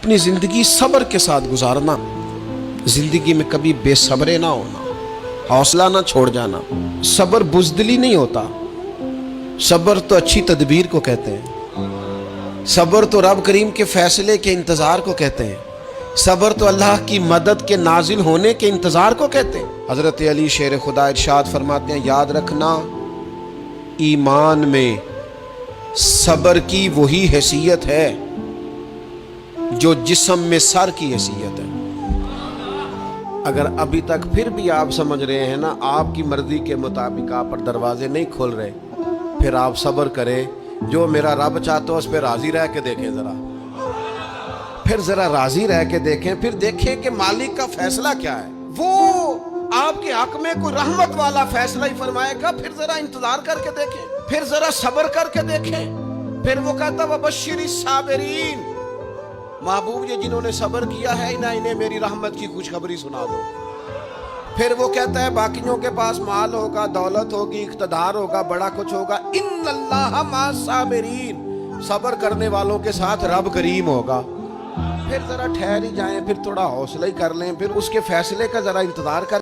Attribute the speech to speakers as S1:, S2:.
S1: اپنی زندگی صبر کے ساتھ گزارنا، زندگی میں کبھی بے صبرے نہ ہونا، حوصلہ نہ چھوڑ جانا۔ صبر بزدلی نہیں ہوتا، صبر تو اچھی تدبیر کو کہتے ہیں، صبر تو رب کریم کے فیصلے کے انتظار کو کہتے ہیں، صبر تو اللہ کی مدد کے نازل ہونے کے انتظار کو کہتے ہیں۔ حضرت علی شیر خدا ارشاد فرماتے ہیں، یاد رکھنا ایمان میں صبر کی وہی حیثیت ہے جو جسم میں سر کی حیثیت ہے۔ اگر ابھی تک پھر بھی آپ سمجھ رہے ہیں نا آپ کی مرضی کے مطابق آپ پر دروازے نہیں کھل رہے، پھر آپ صبر کریں، جو میرا رب چاہتا ہو اس پہ راضی رہ کے دیکھیں، پھر ذرا راضی رہ کے دیکھیں، پھر دیکھیں کہ مالک کا فیصلہ کیا ہے۔ وہ آپ کے حق میں کوئی رحمت والا فیصلہ ہی فرمائے گا، پھر ذرا انتظار کر کے دیکھیں، پھر ذرا صبر کر کے دیکھیں۔ پھر وہ کہتا وبشر الصابرین، محبوب یہ جنہوں نے صبر کیا ہے انہیں میری رحمت کی خوشخبری سنا دو۔ پھر وہ کہتا ہے باقیوں کے پاس مال ہوگا، دولت ہوگی، اقتدار ہوگا، بڑا کچھ ہوگا، ان اللہ مع الصابرین، صبر کرنے والوں کے ساتھ رب کریم ہوگا۔ پھر ذرا ٹھہر ہی جائیں، پھر تھوڑا حوصلہ ہی کر لیں، پھر اس کے فیصلے کا ذرا انتظار کر